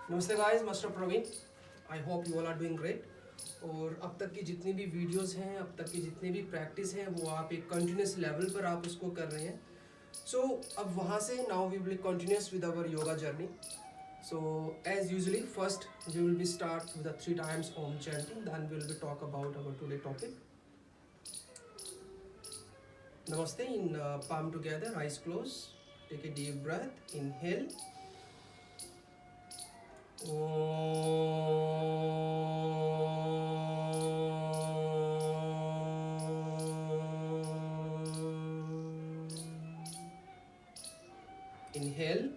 नमस्ते guys, master Praveen. I hope you all are doing great. और अब तक की जितनी भी वीडियोस हैं, अब तक की जितनी भी प्रैक्टिस हैं, वो आप एक कंटिन्यूस लेवल पर आप उसको कर रहे हैं। सो अब वहाँ से now we will continues with our yoga journey. So as usually, first we will be start with the 3 times Om chanting. Then we will be talk about our today topic. Namaste in palm together, eyes closed. Take a deep breath. Inhale. Inhale.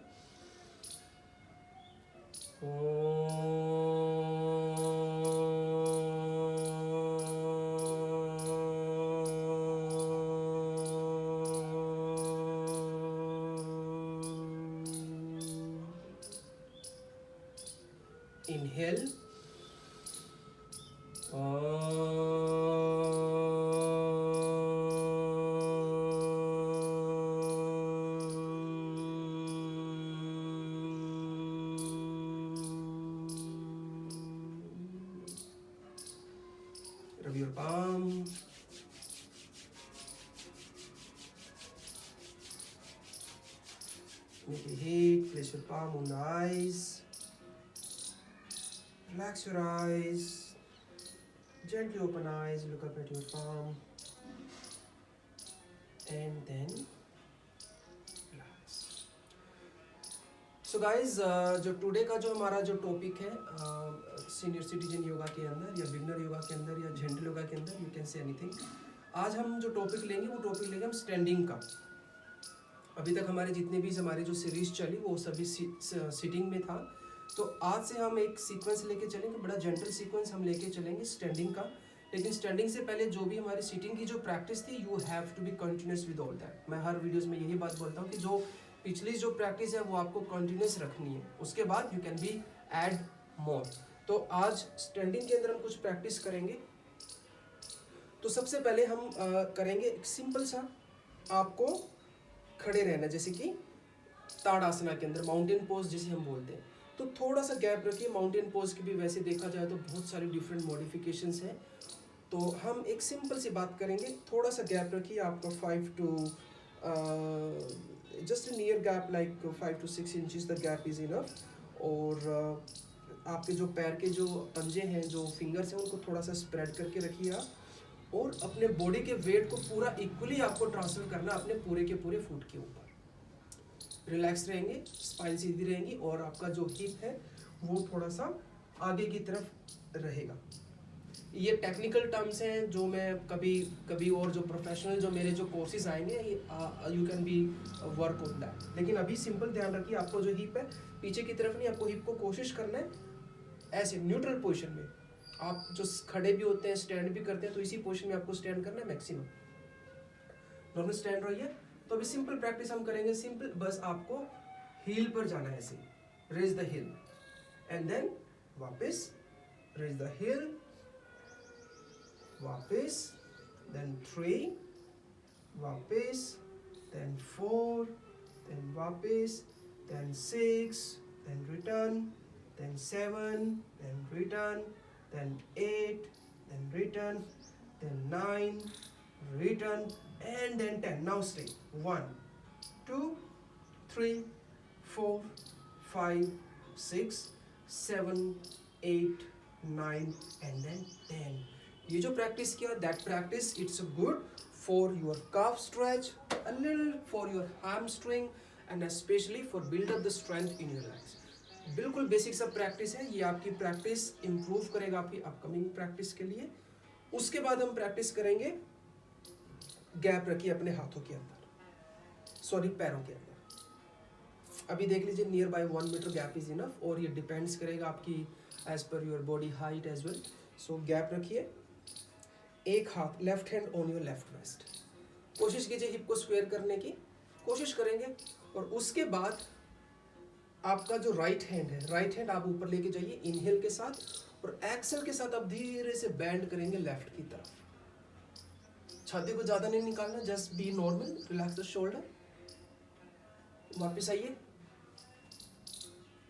Inhale. Rub your palm. Make a heat. Place your palm on the eyes. Relax your eyes. Gently open eyes. Look up at your palm. And then relax. So guys, जो today का जो हमारा जो topic है senior citizen yoga के अंदर या beginner yoga के अंदर या जेंटल योगा के अंदर, यू कैन से एनीथिंग। आज हम जो टॉपिक लेंगे वो टॉपिक लेंगे हम स्टैंडिंग का। अभी तक हमारे जितने भी हमारी जो सीरीज चली वो सभी सिटिंग में था। तो आज से हम एक सीक्वेंस लेके चलेंगे, बड़ा जेंटल सीक्वेंस हम लेके चलेंगे स्टैंडिंग का। लेकिन स्टैंडिंग से पहले जो भी हमारी सीटिंग की जो प्रैक्टिस थी, you have to be continues with all that. मैं हर वीडियोस में यही बात बोलता हूँ कि जो पिछली जो प्रैक्टिस है वो आपको कंटिन्यूस रखनी है, उसके बाद you can be add more. तो आज स्टैंडिंग के अंदर हम कुछ प्रैक्टिस करेंगे। तो सबसे पहले हम करेंगे एक सिंपल सा, आपको खड़े रहना, जैसे कि ताड़ासना के अंदर माउंटेन पोज जिसे हम बोलते हैं। तो थोड़ा सा गैप रखिए। माउंटेन पोज की भी वैसे देखा जाए तो बहुत सारी डिफरेंट मॉडिफिकेशंस हैं। तो हम एक सिंपल सी बात करेंगे, थोड़ा सा गैप रखिए। आपका 5 to just near gap, like 5 to 6 inches the gap is enough. और आपके जो पैर के जो पंजे हैं, जो फिंगर्स हैं, उनको थोड़ा सा स्प्रेड करके रखिए आप। और अपने बॉडी के वेट को पूरा इक्वली आपको ट्रांसफर करना अपने पूरे के पूरे फुट के ऊपर। रिलैक्स रहेंगे, स्पाइन सीधी रहेंगी और आपका जो हिप है वो थोड़ा सा आगे की तरफ रहेगा। ये टेक्निकल टर्म्स हैं जो मैं कभी और जो प्रोफेशनल जो मेरे जो कोर्सेज आएंगे, you can B work on that. लेकिन अभी सिंपल ध्यान रखिए, आपको जो हिप है पीछे की तरफ नहीं, आपको हिप को कोशिश करना है ऐसे न्यूट्रल पोजिशन में। आप जो खड़े भी होते हैं, स्टैंड भी करते हैं, तो इसी पोजिशन में आपको स्टैंड करना है मैक्सिमम। नॉर्मल स्टैंड रहिए। तो अभी सिंपल प्रैक्टिस हम करेंगे। सिंपल, बस आपको हील पर जाना है ऐसे, raise the heel and then वापस रेज द हील, वापस, देन 3, वापस, देन 4, देन वापस, then 6, then return, then 7, then return, then 8, then return, then 9, return, and then 10. Now stay. 1, 2, 3, 4, 5, 6, 7, 8, 9 and then 10. ये जो प्रैक्टिस किया, that practice it's good for your calf stretch, a little for your hamstring and especially for build up the strength in your legs. बिल्कुल basic सा practice है ये। आपकी practice improve करेगा आपकी अपकमिंग प्रैक्टिस के लिए। उसके बाद हम प्रैक्टिस करेंगे, गैप रखिए अपने हाथों के अंदर, सॉरी पैरों के अंदर। अभी देख लीजिए, near by 1 metre gap is enough. और ये डिपेंड्स करेगा आपकी एज पर your body height as well. So gap रखिए। एक हाथ, left hand on your left waist. कोशिश कीजिए हिप को स्क्वायर करने की कोशिश करेंगे। और उसके बाद आपका जो राइट हैंड है, राइट हैंड आप ऊपर लेके जाइए इनहेल के साथ, और एक्सेल के साथ आप धीरे से बैंड करेंगे लेफ्ट की तरफ। छाती को ज्यादा नहीं निकालना, just be normal, relax the shoulder. वापस आइए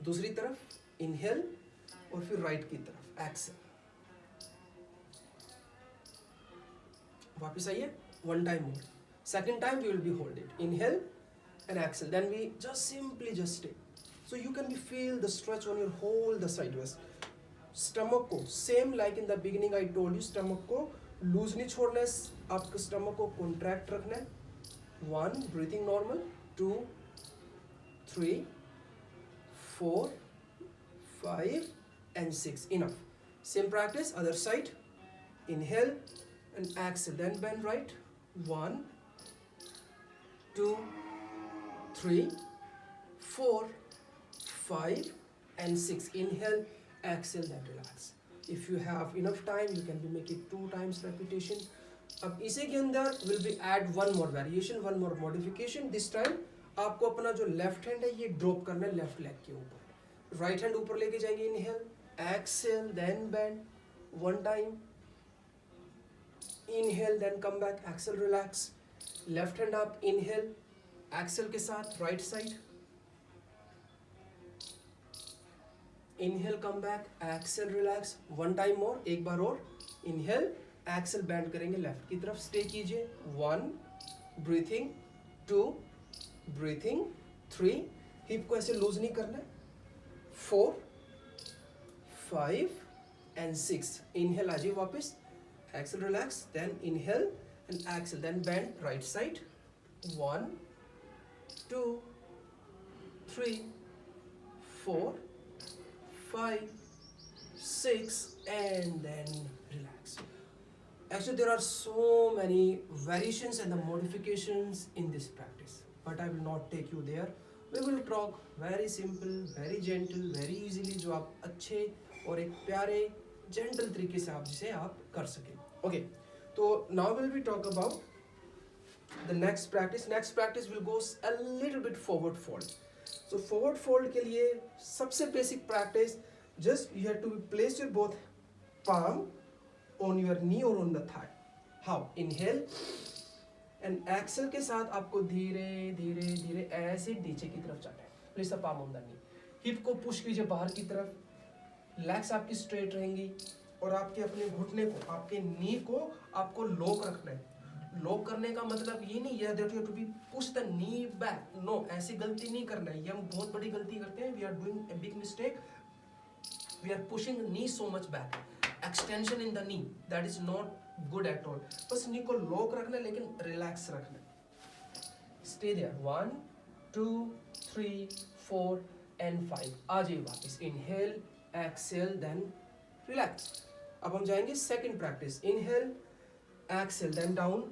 दूसरी तरफ, इनहेल और फिर राइट की तरफ एक्सेल, वापस आइए, one time more, second time we will be hold it, inhale and exhale, then we just simply just stay. So you can feel the stretch on your whole the sideways. Stomach को same like in the beginning I told you, stomach को loose नहीं छोड़ना है, आपके stomach को contract रखना है. 1 breathing normal, 2 3 4 5 and 6, enough. Same practice other side, inhale and exhale, then bend right, 1 2 3 4 5 and 6, inhale exhale, then relax. If you have enough time you can be make it 2 times repetition. अब इसी के अंदर will be add one more variation, one more modification. This time आपको अपना जो left hand है ये drop करना है लेफ्ट लेग के ऊपर, राइट हैंड ऊपर लेके जाएंगे, inhale exhale then bend, one time inhale then come back, exhale relax, left hand आप इनहेल एक्सेल के साथ right side, inhale come back exhale relax, one time और, एक बार और, इनहेल एक्सेल बैंड करेंगे लेफ्ट की तरफ, स्टे कीजिए, 1 ब्रीथिंग, 2 ब्रीथिंग, 3 हिप को ऐसे लूज नहीं करना है, 4 5 एंड 6, इनहेल आजिए वापस, exhale relax, then inhale and exhale, then bend right side, 1 2 3 4 5 6 and then relax. Actually there are so many variations and the modifications in this practice, but I will not take you there. We will talk very simple, very gentle, very easily, जो आप अच्छे और एक प्यारे gentle तरीके से आप जिसे आप कर सकें. Okay, तो now will we talk about the next practice. Next practice will go a little bit forward fold. So forward fold के लिए सबसे basic practice, just you have to place your both palm on your knee or on the thigh. How? Inhale and exhale के साथ आपको धीरे धीरे धीरे ऐसे नीचे की तरफ जाना है. Place the palm on the knee. Hip को push कीजिए बाहर की तरफ. Legs आपकी straight रहेंगी और आपके अपने घुटने को, आपके नी को आपको lock रखना है. लॉक करने का मतलब ये नहीं है that you have to be push the knee back. No, ऐसी गलती नहीं करना है. ये हम बहुत बड़ी गलती करते हैं. We are doing a big mistake. We are pushing knee so much back. Extension in the knee. That is not good at all. बस नी को लॉक रखना है लेकिन रिलैक्स रखना है. Stay there. 1 2 3 4 and 5. आ जाइए वापस. Inhale, exhale, then relax. अब हम जाएंगे second practice. Inhale, exhale, then down,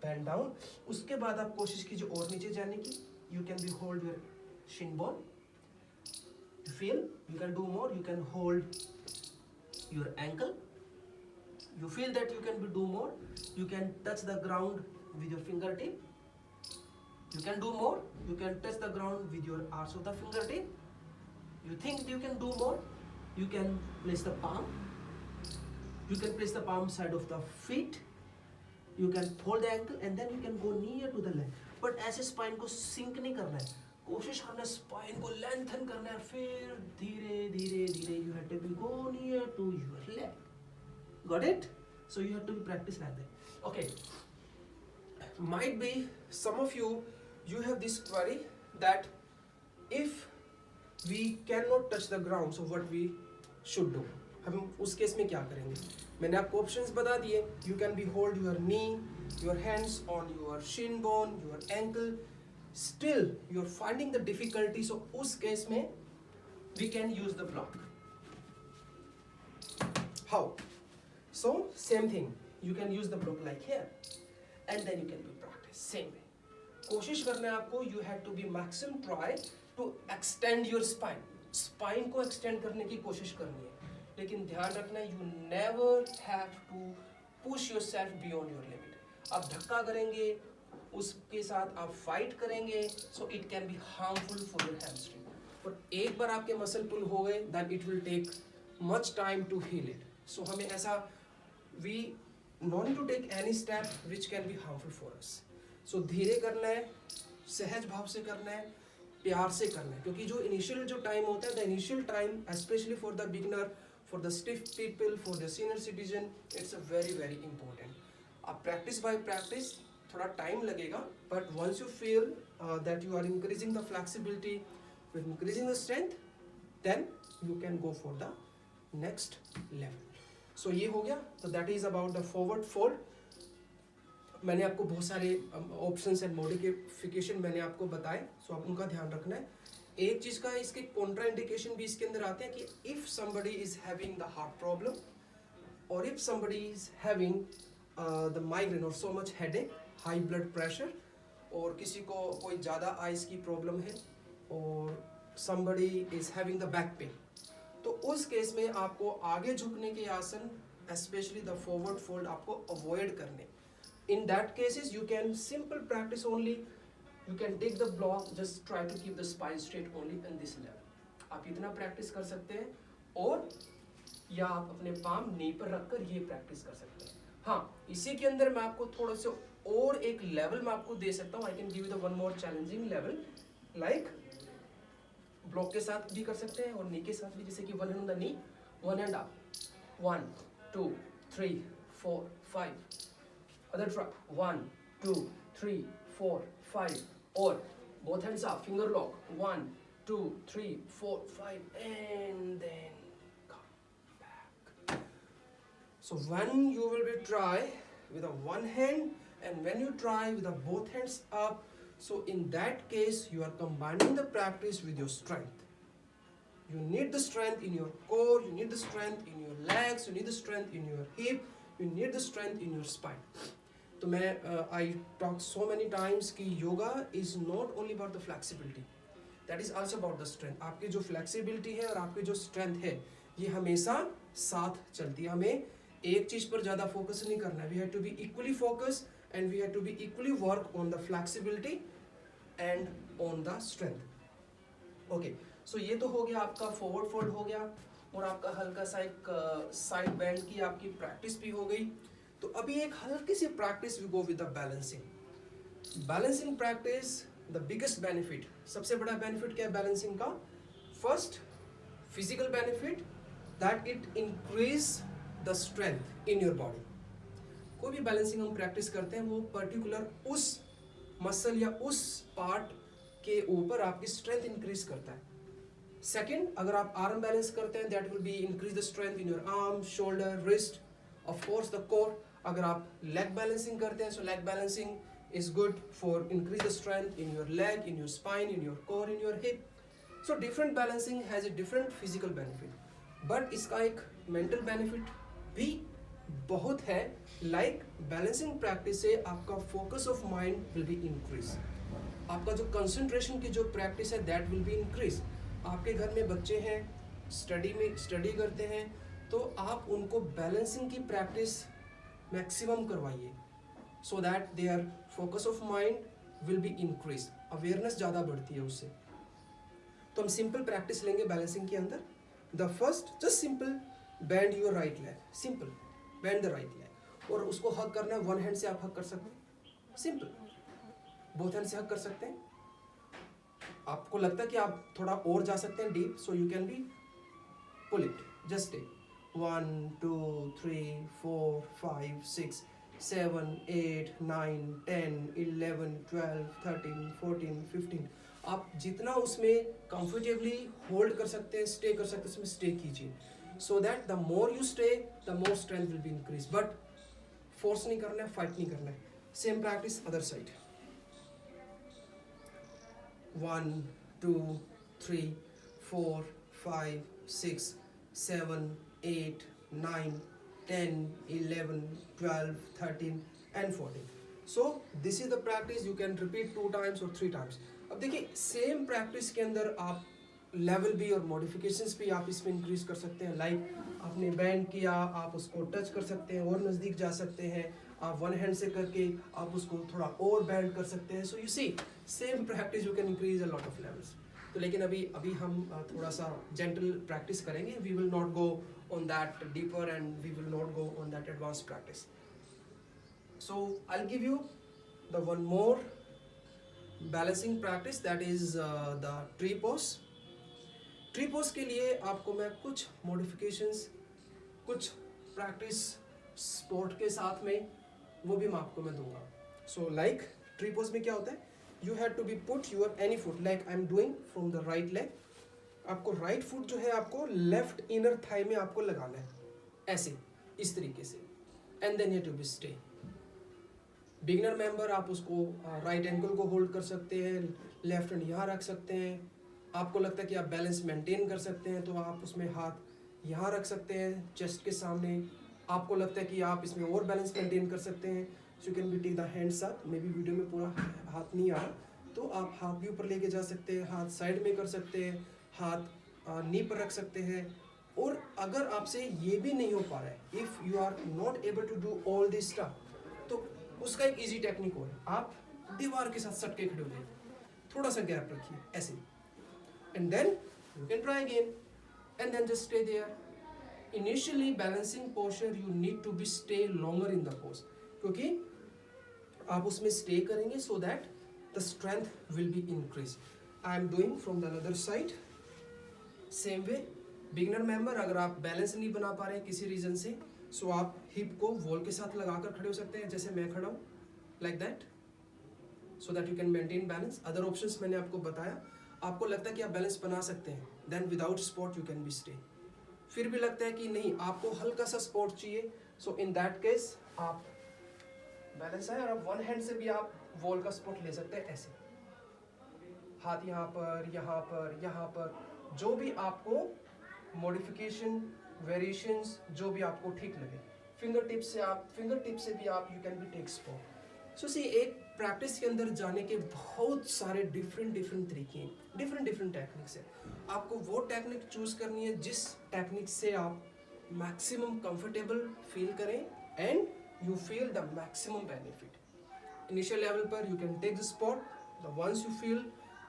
bend down. उसके बाद आप कोशिश कीजिए और नीचे जाने की. You can be hold your shin bone. You feel? You can do more. You can hold your ankle. You feel that you can do more. You can touch the ground with your fingertip. You can do more. You can touch the ground with your arch of the fingertip. You think you can do more. You can place the palm. You can place the palm side of the feet. You can hold the ankle and then you can go near to the leg. But ऐसे spine को sink नहीं करना है. कोशिश करना है spine को lengthen करना है. फिर धीरे धीरे धीरे you have to be go near to your leg. Got it? So you have to practice like that. Okay. Might be some of you have this query that if we cannot touch the ground, so what we should do? हम उस case में क्या करेंगे? मैंने आपको options बता दिए. You can be hold your knee, your hands on your shin bone, your ankle. Still you are finding the difficulty, so उस केस में we can use the block. How? So same thing, you can use the block like here and then you can be practice same way. कोशिश करना है आपको, you have to be maximum try to extend your spine. Spine को extend करने की कोशिश करनी है, लेकिन ध्यान रखना you never have to push your self beyond your limit. आप धक्का करेंगे, उसके साथ आप फाइट करेंगे, so it can be harmful for your hamstring. और एक बार आपके मसल पुल हो गए, then it will take much time to heal it. So हमें ऐसा we not to take any step which can be harmful for us. So धीरे करना है, सहज भाव से करना है. प्यार से करना है, क्योंकि जो इनिशियल जो टाइम होता है, the initial time specially for the beginner, for the stiff people, for the senior citizen, it's a very very important. आप प्रैक्टिस बाय प्रैक्टिस थोड़ा टाइम लगेगा, but once you feel that you are increasing the flexibility, you are increasing the strength, then you can go for the next level. So ये हो गया. तो that is about the forward fold. मैंने आपको बहुत सारे options and modification मैंने आपको बताए, सो आप उनका ध्यान रखना है. एक चीज का इसके कॉन्ट्रा इंडिकेशन भी इसके अंदर आते हैं कि if somebody is having the heart problem, और if somebody is having the migraine और so much headache, high blood pressure, और किसी को कोई ज़्यादा आइज की प्रॉब्लम है, और somebody is having the back pain, तो उस केस में आपको आगे झुकने के आसन, स्पेशली द फॉरवर्ड फोल्ड, आपको अवॉइड करने. In that cases you can simple practice only, you can take the block, just try to keep the spine straight only in this level. आप इतना प्रैक्टिस कर सकते हैं, और या आप अपने पाम नी पर रखकर ये प्रैक्टिस कर सकते हैं. हाँ, इसी के अंदर मैं आपको थोड़ा सा और एक लेवल मैं आपको दे सकता हूँ. I can give you the one more challenging level, like block के साथ भी कर सकते हैं और नी के साथ भी, जैसे कि one hand on the knee, one hand up, 1 2 3 4 5, other try, 1 2 3 4 5, or both hands up, finger lock, 1 2 3 4 5, and then come back. So when you will be try with a one hand, and when you try with a both hands up, so in that case you are combining the practice with your strength. You need the strength in your core, you need the strength in your legs, you need the strength in your hip, you need the strength in your spine. तो मैं I talk so many times कि yoga is not only about the flexibility, that is also about the strength. आपकी जो flexibility है और आपकी जो strength है, ये हमेशा साथ चलती है. हमें एक चीज पर ज्यादा फोकस नहीं करना है. We have to be equally focus, and we have to be equally work on the flexibility and on the strength. Okay, so ये तो हो गया आपका फॉरवर्ड फोल्ड हो गया, और आपका हल्का सा एक साइड बेंड की आपकी प्रैक्टिस भी हो गई. तो अभी एक हल्की सी practice, we go with the balancing. Balancing practice, the biggest benefit, सबसे बड़ा बेनिफिट क्या है बैलेंसिंग का? First, physical benefit, that it increase the strength in your body. कोई भी बैलेंसिंग हम प्रैक्टिस करते हैं, वो पर्टिकुलर उस मसल या उस पार्ट के ऊपर आपकी स्ट्रेंथ इंक्रीज करता है. सेकेंड, अगर आप आर्म बैलेंस करते हैं, that will be increase the strength in your arm, shoulder, wrist, of course the core. अगर आप लेग बैलेंसिंग करते हैं, सो leg balancing is good for increase the strength in your leg, in your spine, in your core, in your hip. So different balancing has a different physical benefit, but इसका एक mental benefit भी बहुत है. Like balancing practice से आपका focus of mind will be increase. आपका जो concentration की जो प्रैक्टिस है, दैट विल बी इंक्रीज. आपके घर में बच्चे हैं, स्टडी करते हैं, तो आप उनको बैलेंसिंग की प्रैक्टिस मैक्सिमम करवाइए, so that their focus of mind will be increase. Awareness ज़्यादा बढ़ती है उससे. तो हम सिंपल प्रैक्टिस लेंगे बैलेंसिंग के अंदर. The first, just simple bend your right leg, simple bend the right leg, और उसको हग करना है. वन हैंड से आप हग कर सकते हैं, सिंपल. बोथ हैंड से हग कर सकते हैं. आपको लगता है कि आप थोड़ा और जा सकते हैं deep, so you can be pull it. Just take 1 2 3 4 5 6 7 8 9 10 11 12 13 14 15. आप जितना उसमें कंफर्टेबली होल्ड कर सकते हैं, स्टे कर सकते हैं, उसमें स्टे कीजिए, सो that the more you stay, the more strength will be increase. But force नहीं करना है, फाइट नहीं करना है. Same practice other side. 1 2 3 4 5 6 7 8 9 10 11 12 13 and 14. So this is the practice. You can repeat 2 times or 3 times. अब देखिए, same practice के अंदर आप लेवल भी और मॉडिफिकेशंस भी आप इसमें इंक्रीज कर सकते हैं. लाइक आपने बैंड किया, आप उसको टच कर सकते हैं और नज़दीक जा सकते हैं. आप वन हैंड से करके आप उसको थोड़ा और बैंड कर सकते हैं. So you see, same practice you can increase a lot of levels. तो लेकिन अभी हम थोड़ा सा जेंटल प्रैक्टिस करेंगे. We will not go on that deeper, and we will not go on that advanced practice. So I'll give you the one more balancing practice, that is the tree pose. Tree pose के लिए आपको मैं कुछ modifications, कुछ practice sport के साथ में वो भी मैं आपको मैं दूंगा। सो लाइक ट्री पोज में क्या होता है, you have to be put your any foot like I am doing from the right leg. आपको राइट फुट जो है आपको लेफ्ट इनर थाई में आपको लगाना है, ऐसे इस तरीके से, and then you to be stay. Beginner member आप उसको राइट एंकल को होल्ड कर सकते हैं, लेफ्ट हैंड यहाँ रख सकते हैं। आपको लगता है कि आप बैलेंस मेंटेन कर सकते हैं तो आप उसमें हाथ यहाँ रख सकते हैं चेस्ट के सामने। आपको लगता है कि आप इसमें और बैलेंस मेंटेन कर सकते हैं, so you can be take the hands up. Maybe video में पूरा हाथ नहीं आ रहा, तो आप हाथ भी ऊपर लेके जा सकते हैं, हाथ साइड में कर सकते हैं, हाथ नी पर रख सकते हैं। और अगर आपसे ये भी नहीं हो पा रहा है, if you are not able to do all this stuff, तो उसका एक इजी टेक्निक और है, आप दीवार के साथ सट के खड़े हो जाइए, थोड़ा सा गैप रखिए ऐसे, and then you can try again, and then just stay there. Initially balancing posture you need to be stay longer in the pose, क्योंकि आप उसमें स्टे करेंगे so that the strength will be increase. I am doing from the other side same way. Beginner member अगर आप balance नहीं बना पा रहे हैं किसी रीजन से, सो आप हिप को वॉल के साथ लगाकर खड़े हो सकते हैं, जैसे मैं खड़ा हूँ, like that, so that you can maintain balance. Other options मैंने आपको बताया। आपको लगता है कि आप बैलेंस बना सकते हैं, then without support you can be stay. फिर भी लगता है कि नहीं, आपको हल्का सा सपोर्ट चाहिए, सो इन दैट केस आप बैलेंस है और आप वन हैंड से भी आप वॉल का सपोर्ट ले सकते हैं, ऐसे हाथ यहाँ पर, यहाँ पर, यहाँ पर, जो भी आपको मॉडिफिकेशन, वेरिएशंस जो भी आपको ठीक लगे। फिंगर टिप से भी आप you can be take support. So see, एक प्रैक्टिस के अंदर जाने के बहुत सारे डिफरेंट तरीके हैं, डिफरेंट टेक्निक्स हैं। आपको वो टेक्निक चूज करनी है जिस टेक्निक से आप मैक्सिमम कंफर्टेबल फील करें and you feel the maximum benefit. Initial level पर you can take the support, the once you feel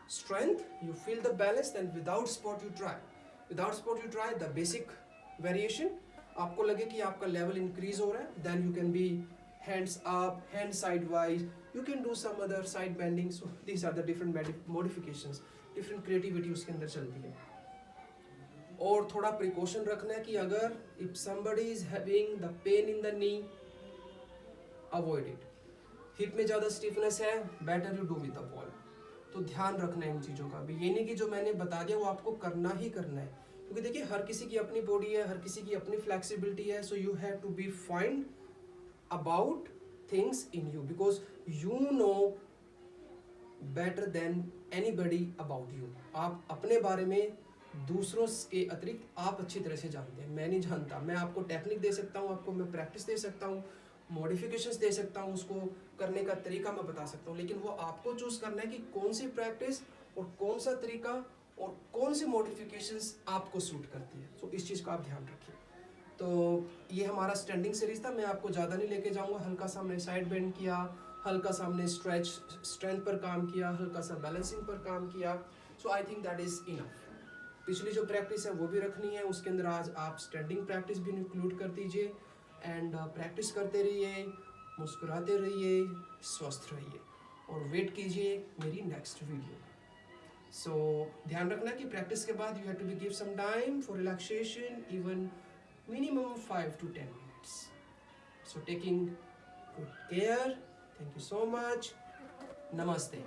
strength, you feel the balance, then without support you try the basic variation। आपको लगे कि आपका level increase हो रहा है, then you can be hands up, hand sidewise, you can do some other side bending। so these are the different modifications, different creativity उसके अंदर चलती है। और थोड़ा प्रिकॉशन रखना है कि अगर if somebody is having the pain in the knee, avoid it। Hip में ज़्यादा स्टिफनेस है, better you do with the wall। तो ध्यान रखना है इन चीज़ों का भी। ये नहीं कि जो मैंने बता दिया वो आपको करना ही करना है, क्योंकि देखिए हर किसी की अपनी बॉडी है, हर किसी की अपनी फ्लेक्सिबिलिटी है। So you have to be find about things in you, because you know better than anybody about you. आप अपने बारे में दूसरों के अतिरिक्त आप अच्छी तरह से जानते हैं, मैं नहीं जानता। मैं आपको टेक्निक दे सकता हूँ, आपको मैं प्रैक्टिस दे सकता हूँ, मॉडिफिकेशंस दे सकता हूँ, उसको करने का तरीका मैं बता सकता हूँ, लेकिन वो आपको चूज करना है कि कौन सी प्रैक्टिस और कौन सा तरीका और कौन सी मॉडिफिकेशंस आपको सूट करती है। सो इस चीज़ का आप ध्यान रखिए। तो ये हमारा स्टैंडिंग सीरीज था, मैं आपको ज़्यादा नहीं लेके जाऊँगा। हल्का सा हमने साइड बेंड किया, हल्का सा हमने स्ट्रेंथ पर काम किया, हल्का सा बैलेंसिंग पर काम किया। So I think that is enough. पिछली जो प्रैक्टिस है वो भी रखनी है, उसके अंदर आज आप स्टैंडिंग प्रैक्टिस भी इंक्लूड कर दीजिए। एंड प्रैक्टिस करते रहिए, मुस्कुराते रहिए, स्वस्थ रहिए और वेट कीजिए मेरी नेक्स्ट वीडियो। सो ध्यान रखना कि प्रैक्टिस के बाद you have to be give some time for relaxation, even minimum 5 to 10 minutes। So taking good care, thank you so much, नमस्ते।